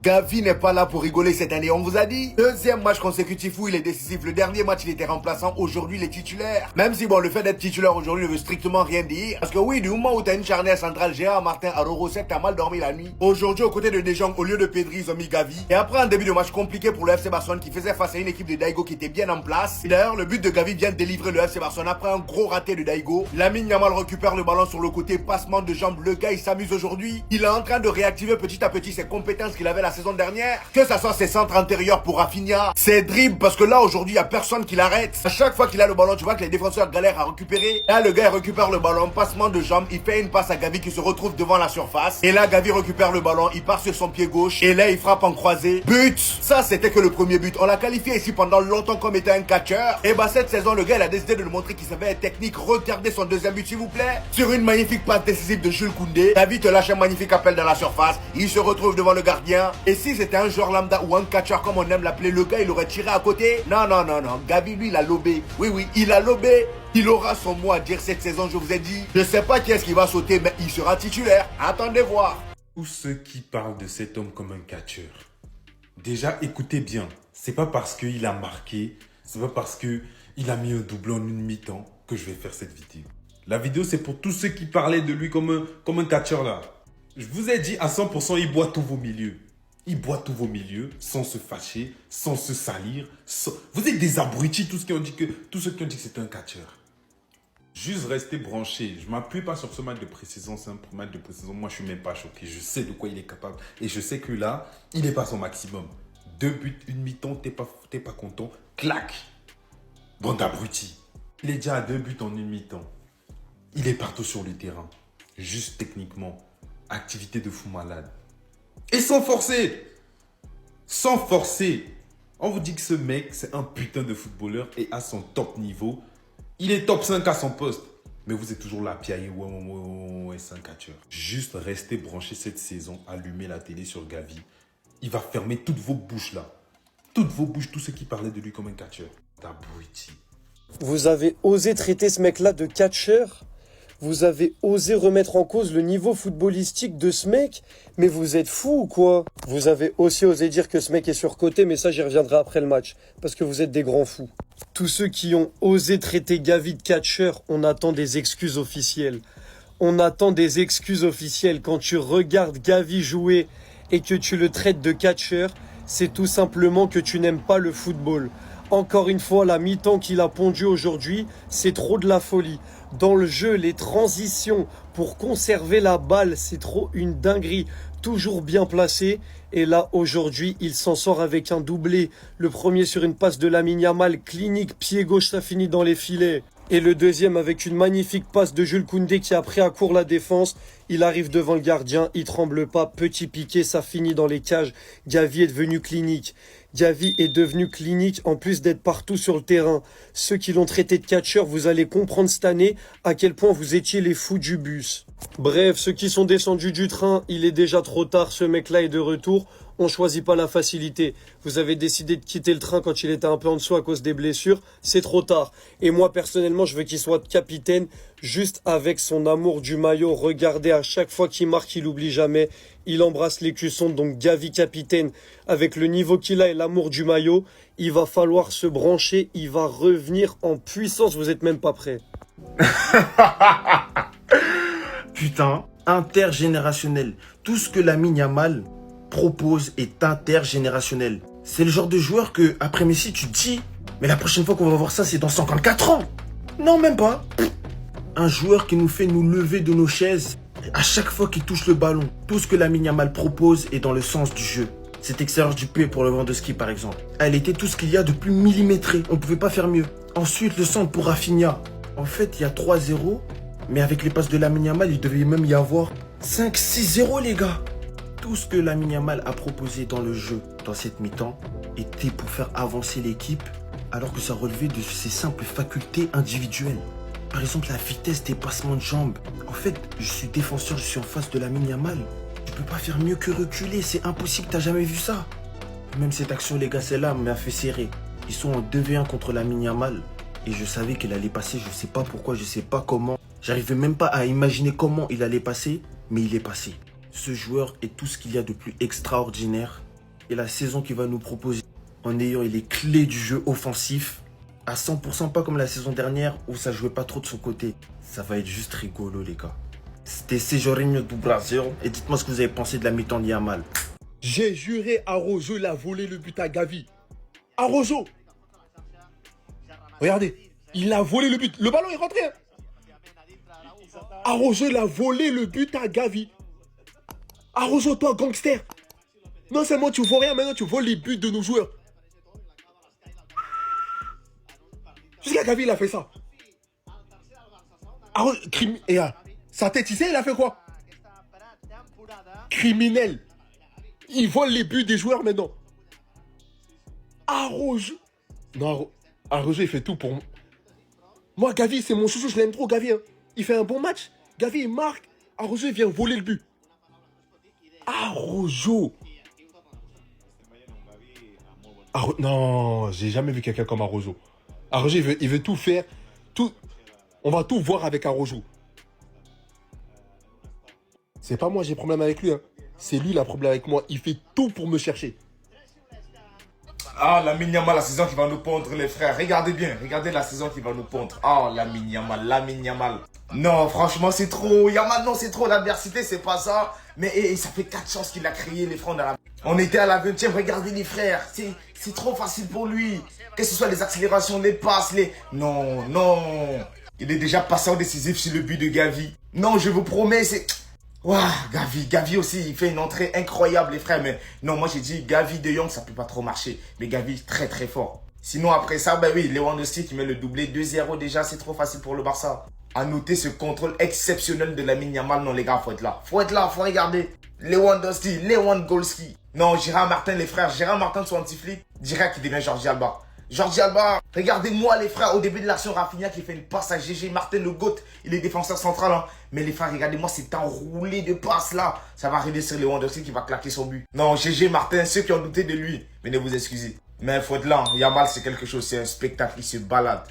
Gavi n'est pas là pour rigoler cette année, on vous a dit. Deuxième match consécutif où il est décisif. Le dernier match, il était remplaçant. Aujourd'hui, il est titulaire. Même si, bon, le fait d'être titulaire aujourd'hui ne veut strictement rien dire. Parce que oui, du moment où t'as une charnière centrale, Gérard Martin à Rorosec, t'as mal dormi la nuit. Aujourd'hui, aux côtés de De Jong, au lieu de Pedri, ils ont mis Gavi. Et après un début de match compliqué pour le FC Barcelone qui faisait face à une équipe de Daigo qui était bien en place. Et d'ailleurs, le but de Gavi vient de délivrer le FC Barcelone après un gros raté de Daigo. Lamine Yamal récupère le ballon sur le côté, passement de jambes. Le gars, il s'amuse aujourd'hui. Il est en train de réactiver petit à petit ses compétences qu'il avait la saison dernière. Que ça soit ses centres antérieurs pour Rafinha, ses dribbles, parce que là, aujourd'hui, il n'y a personne qui l'arrête. À chaque fois qu'il a le ballon, tu vois que les défenseurs galèrent à récupérer. Là, le gars, il récupère le ballon, passement de jambes. Il fait une passe à Gavi qui se retrouve devant la surface. Et là, Gavi récupère le ballon, il part sur son pied gauche. Et là, il frappe en croisé. But! Ça, c'était que le premier but. On l'a qualifié ici pendant longtemps comme étant un catcheur. Et bah, cette saison, le gars, il a décidé de nous montrer qu'il savait être technique. Regardez son deuxième but, s'il vous plaît. Sur une magnifique passe décisive de Jules Koundé. Gavi te lâche un magnifique appel dans la surface. Il se retrouve devant le gardien. Et si c'était un joueur lambda ou un catcheur comme on aime l'appeler, le gars, il aurait tiré à côté. Non, non, non, non. Gavi, lui, il a lobé. Oui, oui, il a lobé. Il aura son mot à dire cette saison, je vous ai dit. Je sais pas qui est-ce qui va sauter, mais il sera titulaire. Attendez voir. Tous ceux qui parlent de cet homme comme un catcheur, déjà écoutez bien, c'est pas parce qu'il a marqué, c'est pas parce qu'il a mis un doublé en une mi-temps que je vais faire cette vidéo. La vidéo, c'est pour tous ceux qui parlaient de lui comme un catcheur là. Je vous ai dit à 100%, il boit tous vos milieux. Il boit tous vos milieux sans se fâcher, sans se salir. Vous êtes des abrutis, tous ceux qui ont dit que c'était un catcheur. Juste rester branché. Je ne m'appuie pas sur ce match de précision. C'est un match de précision. Moi, je ne suis même pas choqué. Je sais de quoi il est capable. Et je sais que là, il n'est pas son maximum. 2 buts, une mi-temps, t'es pas content. Clac. Bande d'abrutis. Il est déjà à 2 buts en une mi-temps. Il est partout sur le terrain. Juste techniquement. Activité de fou malade. Et sans forcer. Sans forcer. On vous dit que ce mec, c'est un putain de footballeur et à son top niveau. Il est top 5 à son poste. Mais vous êtes toujours là, piaillé, ouais, c'est un catcheur. Juste restez branchés cette saison, allumez la télé sur Gavi. Il va fermer toutes vos bouches là. Toutes vos bouches, tous ceux qui parlaient de lui comme un catcheur. T'abrutis. Vous avez osé traiter ce mec-là de catcheur ? Vous avez osé remettre en cause le niveau footballistique de ce mec? Mais vous êtes fou ou quoi? Vous avez aussi osé dire que ce mec est surcoté, mais ça j'y reviendrai après le match. Parce que vous êtes des grands fous. Tous ceux qui ont osé traiter Gavi de catcheur, on attend des excuses officielles. On attend des excuses officielles. Quand tu regardes Gavi jouer et que tu le traites de catcheur, c'est tout simplement que tu n'aimes pas le football. Encore une fois, la mi-temps qu'il a pondu aujourd'hui, c'est trop de la folie. Dans le jeu, les transitions pour conserver la balle, c'est trop une dinguerie. Toujours bien placé. Et là, aujourd'hui, il s'en sort avec un doublé. Le premier sur une passe de Lamine Yamal, clinique, pied gauche, ça finit dans les filets. Et le deuxième avec une magnifique passe de Jules Koundé qui a pris à court la défense. Il arrive devant le gardien, il tremble pas, petit piqué, ça finit dans les cages. Gavi est devenu clinique. Gavi est devenu clinique en plus d'être partout sur le terrain. Ceux qui l'ont traité de catcheur, vous allez comprendre cette année à quel point vous étiez les fous du bus. Bref, ceux qui sont descendus du train, il est déjà trop tard, ce mec-là est de retour. On choisit pas la facilité. Vous avez décidé de quitter le train quand il était un peu en dessous à cause des blessures. C'est trop tard. Et moi, personnellement, je veux qu'il soit capitaine juste avec son amour du maillot. Regardez, à chaque fois qu'il marque, il oublie jamais. Il embrasse l'écusson. Donc, Gavi capitaine, avec le niveau qu'il a et l'amour du maillot, il va falloir se brancher. Il va revenir en puissance. Vous êtes même pas prêts. Putain, intergénérationnel. Tout ce que Lamine Yamal propose est intergénérationnel. C'est le genre de joueur que, après Messi, tu te dis, mais la prochaine fois qu'on va voir ça, c'est dans 54 ans. Non, même pas. Un joueur qui nous fait nous lever de nos chaises à chaque fois qu'il touche le ballon. Tout ce que Lamine Yamal propose est dans le sens du jeu. Cette excellence du pied pour le Lewandowski, par exemple. Elle était tout ce qu'il y a de plus millimétré. On ne pouvait pas faire mieux. Ensuite, le centre pour Rafinha. En fait, il y a 3-0, mais avec les passes de Lamine Yamal, il devait même y avoir 5-6-0, les gars. Tout ce que Lamine Yamal a proposé dans le jeu, dans cette mi-temps, était pour faire avancer l'équipe, alors que ça relevait de ses simples facultés individuelles. Par exemple, la vitesse des passements de jambes. En fait, je suis défenseur, je suis en face de Lamine Yamal. Je peux pas faire mieux que reculer, c'est impossible, t'as jamais vu ça. Même cette action, les gars, celle-là m'a fait serrer. Ils sont en 2v1 contre Lamine Yamal. Et je savais qu'elle allait passer, je sais pas pourquoi, je sais pas comment. J'arrivais même pas à imaginer comment il allait passer, mais il est passé. Ce joueur est tout ce qu'il y a de plus extraordinaire et la saison qu'il va nous proposer en ayant les clés du jeu offensif à 100%, pas comme la saison dernière où ça jouait pas trop de son côté. Ça va être juste rigolo, les gars. C'était Sejorinho do Brasil et dites-moi ce que vous avez pensé de la mi-temps de Yamal. J'ai juré, Araujo, il a volé le but à Gavi. Araujo! Regardez, il a volé le but. Le ballon est rentré. Hein. Araujo, il a volé le but à Gavi. Araujo, toi, gangster. Non seulement tu vaux rien, maintenant tu voles les buts de nos joueurs. Jusqu'à Gavi, il a fait ça. Araujo, sa tête, il a fait quoi? Criminel. Il vole les buts des joueurs maintenant. Araujo. Non, Araujo, il fait tout pour moi. Moi, Gavi, c'est mon chouchou, je l'aime trop, Gavi. Hein. Il fait un bon match. Gavi, il marque. Araujo, il vient voler le but. Araujo. Non, j'ai jamais vu quelqu'un comme Araujo. Araujo, il veut tout faire. Tout. On va tout voir avec Araujo. C'est pas moi, j'ai problème avec lui. Hein. C'est lui, il a problème avec moi. Il fait tout pour me chercher. Ah, Lamine Yamal, la saison qui va nous pondre, les frères. Regardez bien, regardez la saison qui va nous pondre. Ah, Lamine Yamal. Non, franchement, c'est trop. Yamal, non, c'est trop. L'adversité, c'est pas ça. Mais ça fait 4 chances qu'il a créé les fronts dans la... On était à la 20e, regardez les frères. C'est trop facile pour lui. Que ce soit les accélérations, les passes, les... Non. Il est déjà passé en décisif sur le but de Gavi. Non, je vous promets, c'est... Waouh, Gavi aussi, il fait une entrée incroyable, les frères. Mais non, moi j'ai dit Gavi de Jong, ça peut pas trop marcher. Mais Gavi, très très fort. Sinon, après ça, ben oui, Lewandowski qui met le doublé 2-0 déjà, c'est trop facile pour le Barça. À noter ce contrôle exceptionnel de Lamine Yamal. Non, les gars, faut être là. Faut regarder. Lewandowski. Non, Gérard Martin, les frères. Gérard Martin sur anti-flip, direct qu'il devient Jordi Alba. Jordi Alba, regardez-moi les frères, au début de l'action, Rafinha qui fait une passe à GG Martin, le GOAT, il est défenseur central. Hein. Mais les frères, regardez-moi cet enroulé de passes là. Ça va arriver sur Lewandowski qui va claquer son but. Non, GG Martin, ceux qui ont douté de lui, venez vous excuser. Mais il faut être là, hein. Yamal c'est quelque chose, c'est un spectacle, il se balade.